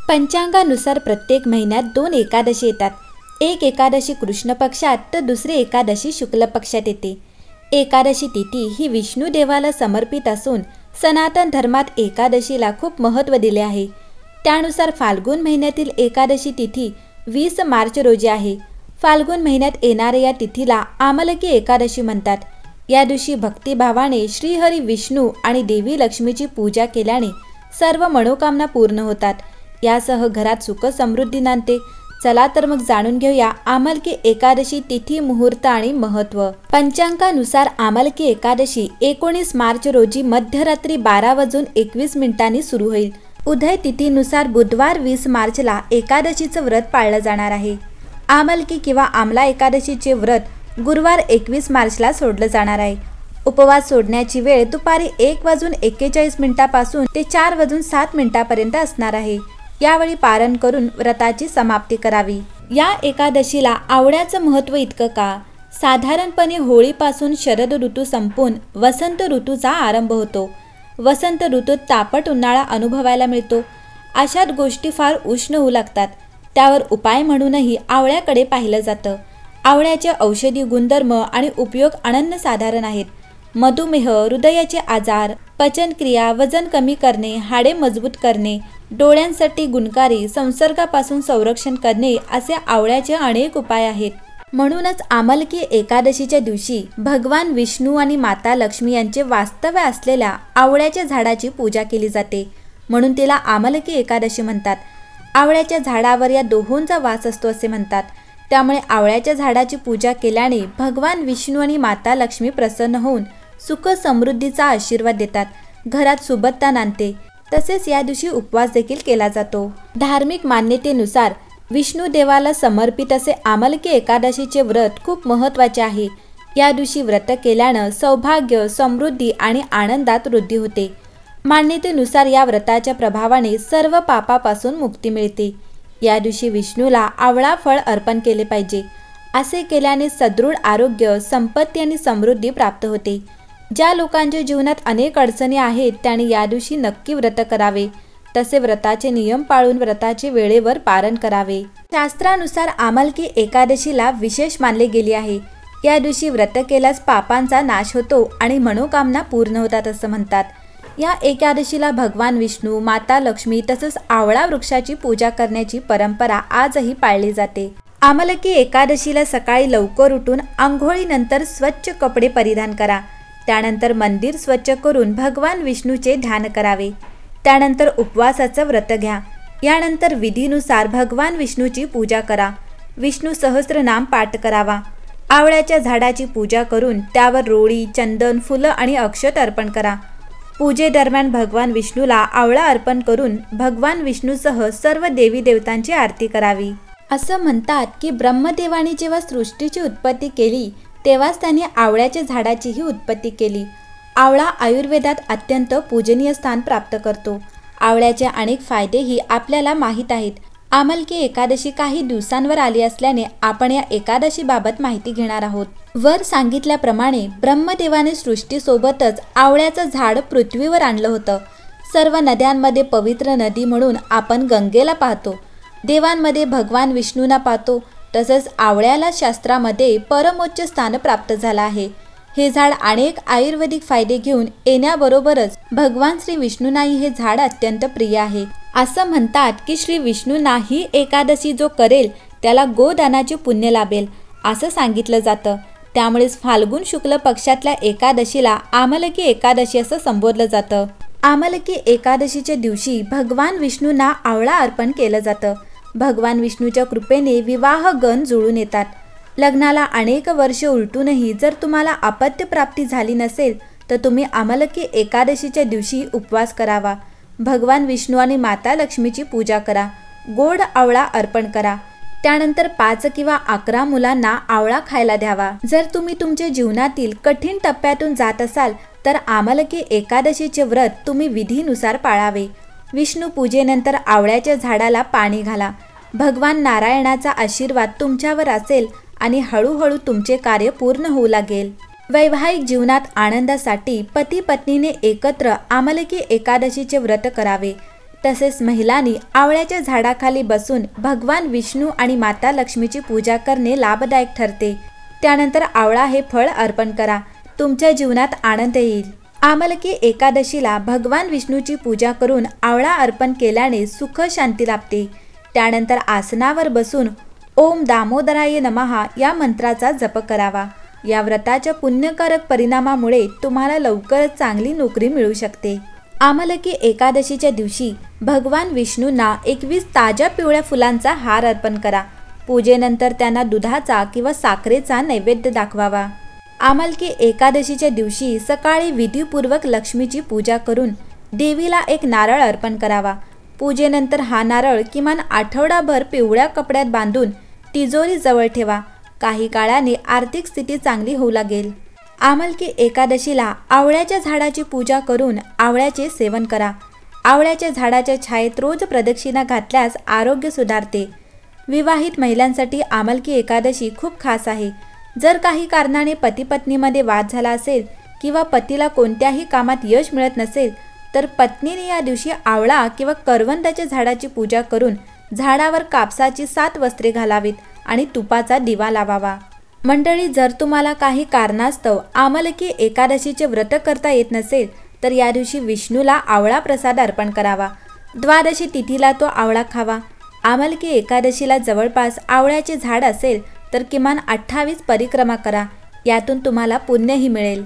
पंचांगानुसार प्रत्येक महिन्यात 2 एकादशी येतात. एक एकादशी कृष्ण पक्षात तर दुसरी एकादशी शुक्ल पक्षात येते. एकादशी तिथी ही विष्णू देवाला समर्पित असून सनातन धर्मात एकादशीला खूप महत्त्व दिले आहे. त्यानुसार फाल्गुन महिन्यातील एकादशी तिथी 20 मार्च रोजी आहे. फाल्गुन महिन्यात येणाऱ्या या तिथीला आमलकी एकादशी म्हणतात. या दिवशी भक्तिभावाने श्रीहरी विष्णू आणि देवी लक्ष्मीची पूजा केल्याने सर्व मनोकामना पूर्ण होतात. यासह घरात सुख समृद्धी नांदते. चला तर मग जाणून घेऊया आमलकी एकादशी तिथी, मुहूर्त आणि महत्त्व. पंचांगानुसार आमलकी एकादशी 19 मार्च रोजी मध्यरात्री 12:21 सुरू होईल. उदय तिथीनुसार बुधवार 20 मार्चला एकादशीचं व्रत पाळलं जाणार आहे. आमलकी किंवा आमला एकादशीचे व्रत गुरुवार 21 मार्चला सोडलं जाणार आहे. उपवास सोडण्याची वेळ दुपारी 1:41 पासून ते 4:07 असणार आहे. यावेळी पारण करून व्रताची समाप्ती करावी. या एकादशीला आवड्याचं महत्त्व इतकं का? साधारणपणे होळीपासून शरद ऋतू संपून वसंत ऋतूचा आरंभ होतो. वसंत ऋतूत तापट उन्हाळा अनुभवायला मिळतो. अशात गोष्टी फार उष्ण होऊ लागतात. त्यावर उपाय म्हणूनही आवळ्याकडे पाहिलं जातं. आवळ्याचे औषधी गुणधर्म आणि उपयोग अनन्यसाधारण आहेत. मधुमेह, हृदयाचे आजार, पचनक्रिया, वजन कमी करणे, हाडे मजबूत करणे, डोळ्यांसाठी गुणकारी, संसर्गापासून संरक्षण करणे असे आवळ्याचे अनेक उपाय आहेत. म्हणूनच आमलकी एकादशीच्या दिवशी भगवान विष्णू आणि माता लक्ष्मी यांचे वास्तव्य असलेल्या आवळ्याच्या झाडाची पूजा केली जाते. म्हणून तिला आमलकी एकादशी म्हणतात. आवळ्याच्या झाडावर या दोहोंचा वास असतो असे म्हणतात. त्यामुळे आवळ्याच्या झाडाची पूजा केल्याने भगवान विष्णू आणि माता लक्ष्मी प्रसन्न होऊन सुख समृद्धीचा आशीर्वाद देतात. घरात सुबत्ता नांदते. तसेच या दिवशी उपवास देखील केला जातो. धार्मिक मान्यतेनुसार विष्णू देवाला समर्पित असे आमलकी एकादशीचे व्रत खूप महत्त्वाचे आहे. या दिवशी व्रत केल्यानं सौभाग्य, समृद्धी आणि आनंदात वृद्धी होते. मान्यतेनुसार या व्रताच्या प्रभावाने सर्व पापापासून मुक्ती मिळते. या दिवशी विष्णूला आवळा फळ अर्पण केले पाहिजे. असे केल्याने सदृढ आरोग्य, संपत्ती आणि समृद्धी प्राप्त होते. ज्या लोकांच्या जीवनात अनेक अडचणी आहेत त्यांनी या दिवशी नक्की व्रत करावे. तसे व्रताचे नियम पाळून व्रताचे वेळेवर पारण करावे. शास्त्रानुसार आमलकी एकादशीला विशेष मानले गेले आहे. या दिवशी व्रत केल्यास पापांचा नाश होतो आणि मनोकामना पूर्ण होतात असं म्हणतात. या एकादशीला भगवान विष्णू, माता लक्ष्मी तसंच आवळा वृक्षाची पूजा करण्याची परंपरा आजही पाळली जाते. आमलकी एकादशीला सकाळी लवकर उठून आंघोळीनंतर स्वच्छ कपडे परिधान करा. त्यानंतर मंदिर स्वच्छ करून भगवान विष्णूचे ध्यान करावे. त्यानंतर उपवासाचं व्रत घ्या. यानंतर विधीनुसार भगवान विष्णूची पूजा करा. विष्णू सहस्रनाम पाठ करावा. आवळ्याच्या झाडाची पूजा करून त्यावर रोळी, चंदन, फुलं आणि अक्षत अर्पण करा. पूजेदरम्यान भगवान विष्णूला आवळा अर्पण करून भगवान विष्णूसह सर्व देवी देवतांची आरती करावी. असं म्हणतात की ब्रह्मदेवाने जेव्हा सृष्टीची उत्पत्ती केली तेव्हाच त्यांनी आवळ्याच्या झाडाचीही उत्पत्ती केली. आवळा आयुर्वेदात अत्यंत पूजनीय स्थान प्राप्त करतो. आवळ्याचे अनेक फायदेही आपल्याला माहीत आहेत. आमलकी एकादशी काही दिवसांवर आली असल्याने आपण या एकादशीबाबत माहिती घेणार आहोत. वर सांगितल्याप्रमाणे ब्रह्मदेवाने सृष्टीसोबतच आवळ्याचं झाड पृथ्वीवर आणलं होतं. सर्व नद्यांमध्ये पवित्र नदी म्हणून आपण गंगेला पाहतो. देवांमध्ये भगवान विष्णूंना पाहतो. तसंच आवळ्याला शास्त्रामध्ये परमोच्च स्थान प्राप्त झालं आहे. हे झाड अनेक आयुर्वेदिक फायदे घेऊन येण्याबरोबरच भगवान श्री विष्णूंनाही हे झाड अत्यंत प्रिय आहे. असं म्हणतात की श्री विष्णूंना ही एकादशी जो करेल त्याला गोदानाचे पुण्य लाभेल असं सांगितलं जातं. त्यामुळेच फाल्गुन शुक्ल पक्षातल्या एकादशीला आमलकी एकादशी असं संबोधलं जातं. आमलकी एकादशीच्या दिवशी भगवान विष्णूंना आवळा अर्पण केलं जातं. भगवान विष्णूच्या कृपेने विवाहगण जुळून येतात. लग्नाला अनेक वर्ष उलटूनही जर तुम्हाला अपत्य प्राप्ती झाली नसेल तर तुम्ही आमलकी एकादशीच्या दिवशी उपवास करावा. भगवान विष्णू आणि माता लक्ष्मीची पूजा करा. गोड आवळा अर्पण करा. त्यानंतर 5 किंवा 11 मुलांना आवळा खायला द्यावा. जर तुम्ही तुमच्या जीवनातील कठीण टप्प्यातून जात असाल तर आमलकी एकादशीचे व्रत तुम्ही विधीनुसार पाळावे. विष्णू पूजेनंतर आवळ्याच्या झाडाला पाणी घाला. भगवान नारायणाचा आशीर्वाद तुमच्यावर असेल आणि हळूहळू तुमचे कार्य पूर्ण होऊ लागेल. वैवाहिक जीवनात आनंदासाठी पती पत्नीने एकत्र आमलकी एकादशीचे व्रत करावे. तसेच महिलांनी आवळ्याच्या झाडाखाली बसून भगवान विष्णू आणि माता लक्ष्मीची पूजा करणे लाभदायक ठरते। त्यानंतर आवळा हे फळ अर्पण करा, तुमच्या जीवनात आनंद येईल। आमलकी एकादशीला भगवान विष्णूची पूजा करून आवळा अर्पण केल्याने सुख शांती लाभते। त्यानंतर आसनावर बसून ओम दामोदराय नमः या मंत्राचा जप करावा। या व्रताच्या पुण्यकारक परिणामामुळे तुम्हाला लवकरच चांगली नोकरी मिळू शकते। आमलकी एकादशीच्या दिवशी भगवान विष्णूंना 21 ताज्या पिवळ्या फुलांचा हार अर्पण करा। पूजेनंतर त्यांना दुधाचा किंवा साखरेचा नैवेद्य दाखवावा। आमलकी एकादशीच्या दिवशी सकाळी विधीपूर्वक लक्ष्मीची पूजा करून देवीला एक नारळ अर्पण करावा। पूजेनंतर हा नारळ किमान आठवडाभर पिवळ्या कपड्यात बांधून तिजोरी जवळ ठेवा। काही काळाने आर्थिक स्थिती चांगली होऊ लागेल। आमलकी एकादशीला आवळ्याच्या झाडाची पूजा करून आवळ्याचे सेवन करा। आवळ्याच्या झाडाच्या छायेत रोज प्रदक्षिणा घातल्यास आरोग्य सुधारते। विवाहित महिलांसाठी आमलकी एकादशी खूप खास आहे। जर काही कारणाने पती पत्नीमध्ये वाद झाला असेल किंवा पतीला कोणत्याही कामात यश मिळत नसेल तर पत्नीने या दिवशी आवळा किंवा करवंदाच्या झाडाची पूजा करून झाडावर कापसाची 7 वस्त्रे घालावीत आणि तुपाचा दिवा लावावा। मंडळी, जर तुम्हाला काही कारणास्तव आमलकी एकादशीचे व्रत करता येत नसेल तर या दिवशी विष्णूला आवळा प्रसाद अर्पण करावा। द्वादशी तिथीला तो आवळा खावा। आमलकी एकादशीला जवळपास आवळ्याचे झाड असेल तर किमान 28 परिक्रमा करा, यातून तुम्हाला पुण्यही मिळेल।